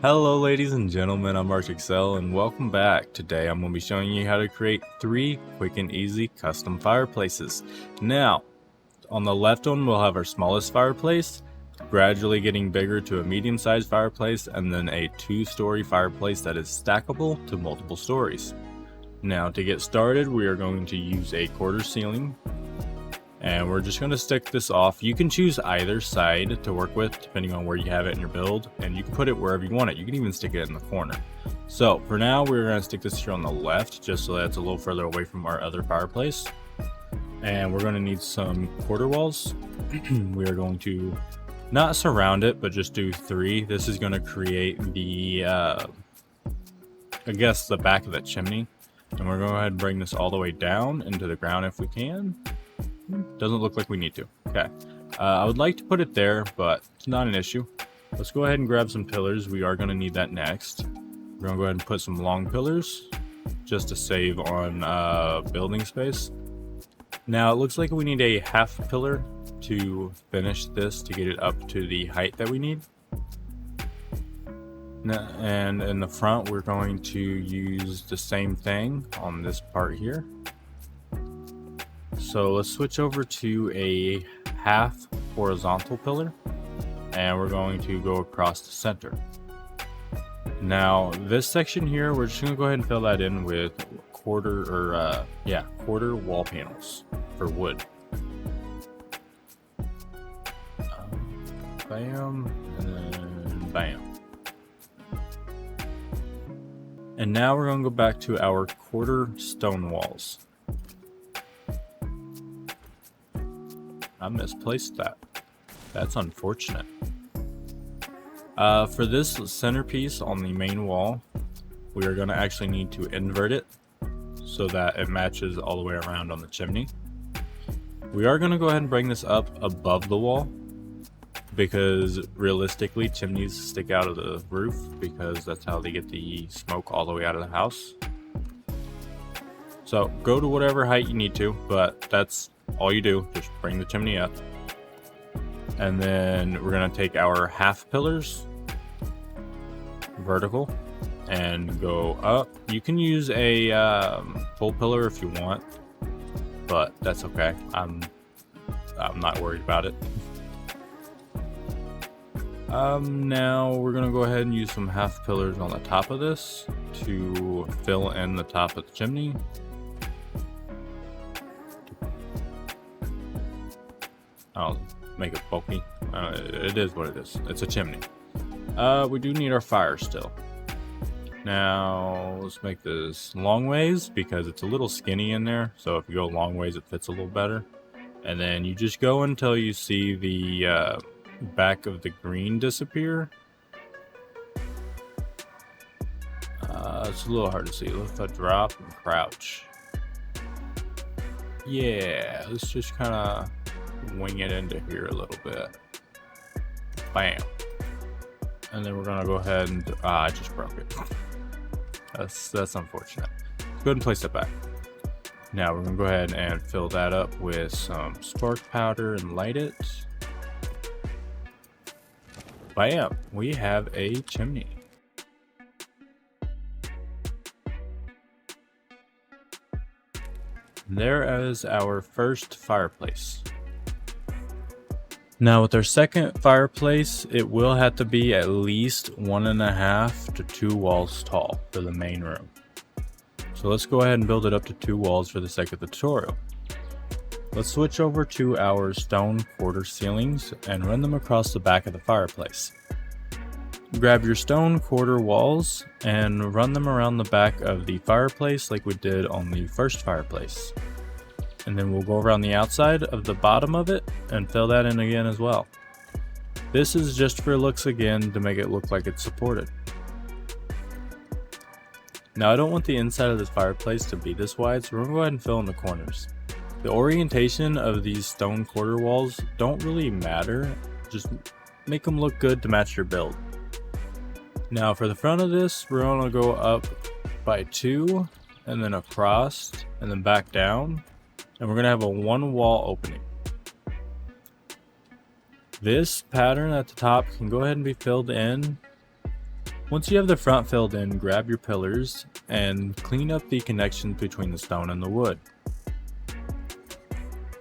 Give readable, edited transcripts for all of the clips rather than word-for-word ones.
Hello ladies and gentlemen, I'm ArchExcel and welcome back. Today I'm going to be showing you how to create 3 quick and easy custom fireplaces. Now, on the left one we'll have our smallest fireplace, gradually getting bigger to a medium-sized fireplace, and then a 2-story fireplace that is stackable to multiple stories. Now to get started we are going to use a quarter ceiling. And we're just going to stick this off. You can choose either side to work with depending on where you have it in your build, and you can put it wherever you want it. You can even stick it in the corner. So for now we're going to stick this here on the left just so that it's a little further away from our other fireplace. And we're going to need some quarter walls. We are going to not surround it but just do 3. This is going to create the I guess the back of the chimney, and we're going to go ahead and bring this all the way down into the ground if we can. Doesn't look like we need to. Okay. I would like to put it there, but it's not an issue. Let's go ahead and grab some pillars. We are going to need that next. We're going to go ahead and put some long pillars just to save on building space. Now it looks like we need a half pillar to finish this to get it up to the height that we need. And in the front we're going to use the same thing on this part here. So let's switch over to a half horizontal pillar, and we're going to go across the center. Now this section here, we're just going to go ahead and fill that in with quarter wall panels for wood. Bam, and bam. And now we're going to go back to our quarter stone walls. I misplaced that. That's unfortunate. For this centerpiece on the main wall, we are going to actually need to invert it so that it matches all the way around on the chimney. We are going to go ahead and bring this up above the wall because realistically chimneys stick out of the roof because that's how they get the smoke all the way out of the house. So go to whatever height you need to, but that's all you do. Just bring the chimney up. And then we're going to take our half pillars vertical and go up. You can use a full pillar if you want, but that's okay. I'm not worried about it. Now we're going to go ahead and use some half pillars on the top of this to fill in the top of the chimney. I'll make it bulky. It is what it is. It's a chimney. We do need our fire still. Now let's make this long ways because it's a little skinny in there. So if you go long ways, it fits a little better. And then you just go until you see the back of the green disappear. It's a little hard to see. Lift a drop and crouch. Yeah, let's just kind of wing it into here a little bit. Bam. And then we're gonna go ahead and I just broke it. That's unfortunate. Let's go ahead and place it back. Now we're gonna go ahead and fill that up with some spark powder and light it. Bam, we have a chimney. There is our first fireplace. Now with our second fireplace, it will have to be at least 1.5 to 2 walls tall for the main room. So let's go ahead and build it up to 2 walls for the sake of the tutorial. Let's switch over to our stone quarter ceilings and run them across the back of the fireplace. Grab your stone quarter walls and run them around the back of the fireplace like we did on the first fireplace. And then we'll go around the outside of the bottom of it and fill that in again as well. This is just for looks again to make it look like it's supported. Now I don't want the inside of this fireplace to be this wide, so we're going to go ahead and fill in the corners. The orientation of these stone quarter walls don't really matter, just make them look good to match your build. Now for the front of this, we're going to go up by 2 and then across and then back down. And we're going to have a 1 wall opening. This pattern at the top can go ahead and be filled in Once you have the front filled in, grab your pillars and clean up the connections between the stone and the wood.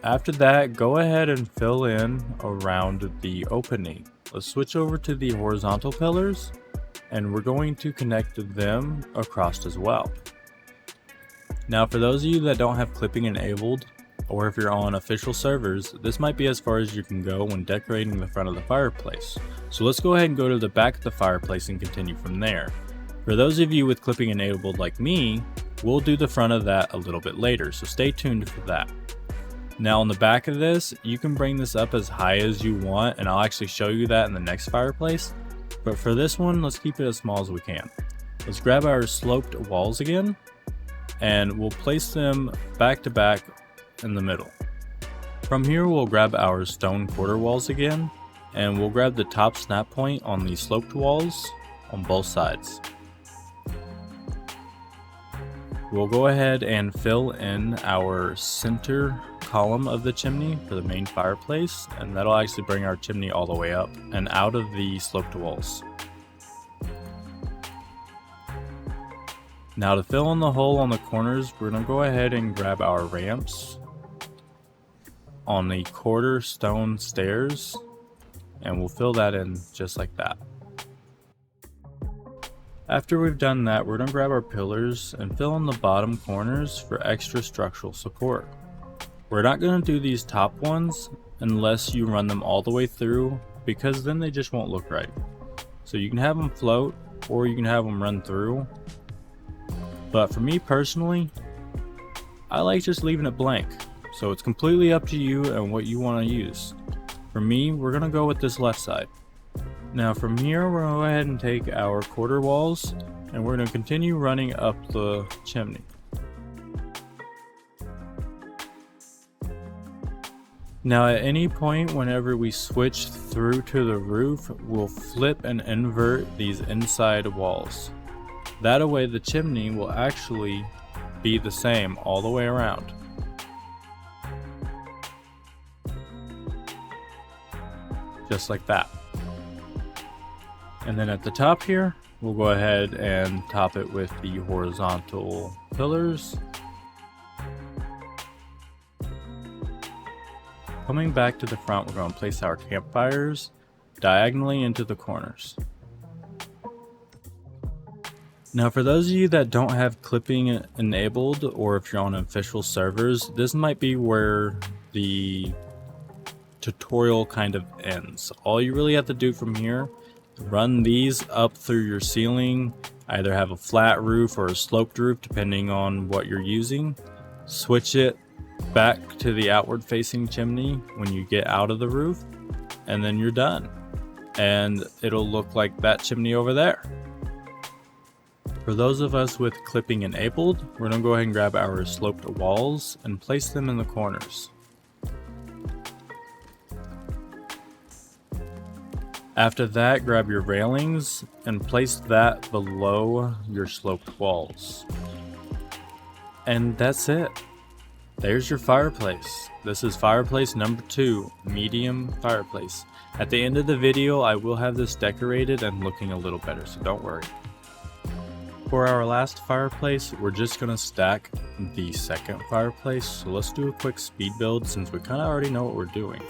After that, go ahead and fill in around the opening. Let's switch over to the horizontal pillars, and we're going to connect them across as well. Now for those of you that don't have clipping enabled, or if you're on official servers, this might be as far as you can go when decorating the front of the fireplace. So let's go ahead and go to the back of the fireplace and continue from there. For those of you with clipping enabled like me, we'll do the front of that a little bit later, so stay tuned for that. Now on the back of this, you can bring this up as high as you want, and I'll actually show you that in the next fireplace. But for this one, let's keep it as small as we can. Let's grab our sloped walls again, and we'll place them back to back in the middle. From here, we'll grab our stone quarter walls again, and we'll grab the top snap point on the sloped walls on both sides. We'll go ahead and fill in our center column of the chimney for the main fireplace, and that'll actually bring our chimney all the way up and out of the sloped walls. Now to fill in the hole on the corners, we're going to go ahead and grab our ramps on the quarter stone stairs, and we'll fill that in just like that. After we've done that, we're going to grab our pillars and fill in the bottom corners for extra structural support. We're not going to do these top ones unless you run them all the way through, because then they just won't look right. So you can have them float or you can have them run through. But for me personally, I like just leaving it blank. So it's completely up to you and what you want to use. For me, we're going to go with this left side. Now from here, we're going to go ahead and take our quarter walls and we're going to continue running up the chimney. Now at any point whenever we switch through to the roof, we'll flip and invert these inside walls. That way the chimney will actually be the same all the way around. Just like that. And then at the top here, we'll go ahead and top it with the horizontal pillars. Coming back to the front, we're going to place our campfires diagonally into the corners. Now for those of you that don't have clipping enabled, or if you're on official servers, this might be where the tutorial kind of ends. All you really have to do from here, run these up through your ceiling, either have a flat roof or a sloped roof depending on what you're using. Switch it back to the outward facing chimney when you get out of the roof, and then you're done. And it'll look like that chimney over there. For those of us with clipping enabled, we're going to go ahead and grab our sloped walls and place them in the corners. After that, grab your railings and place that below your sloped walls. And that's it. There's your fireplace. This is fireplace number 2, medium fireplace. At the end of the video, I will have this decorated and looking a little better, so don't worry. For our last fireplace, we're just going to stack the second fireplace. So let's do a quick speed build since we kind of already know what we're doing.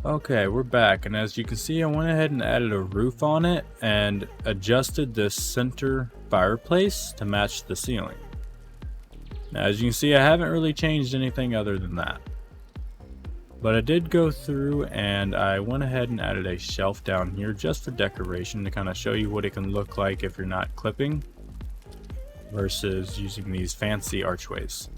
Okay, we're back, and as you can see, I went ahead and added a roof on it and adjusted this center fireplace to match the ceiling. Now, as you can see, I haven't really changed anything other than that. But I did go through and I went ahead and added a shelf down here just for decoration to kind of show you what it can look like if you're not clipping versus using these fancy archways.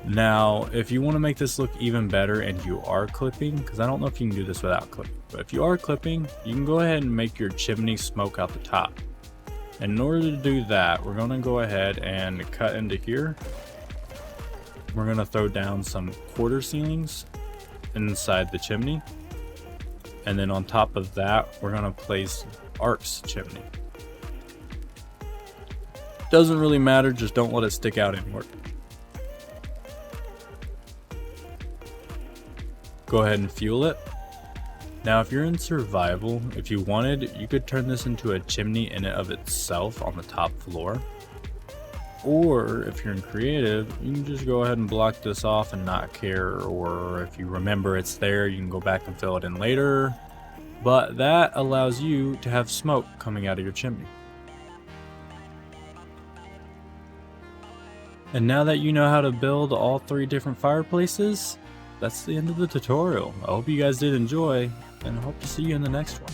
Now, if you want to make this look even better and you are clipping, because I don't know if you can do this without clipping, but if you are clipping, you can go ahead and make your chimney smoke out the top. And in order to do that, we're going to go ahead and cut into here. We're going to throw down some quarter ceilings inside the chimney. And then on top of that, we're going to place arcs chimney. Doesn't really matter, just don't let it stick out anymore. Go ahead and fuel it. Now if you're in survival, if you wanted, you could turn this into a chimney in and of itself on the top floor. Or if you're in creative, you can just go ahead and block this off and not care, or if you remember it's there, you can go back and fill it in later. But that allows you to have smoke coming out of your chimney. And now that you know how to build all 3 different fireplaces, that's the end of the tutorial. I hope you guys did enjoy, and I hope to see you in the next one.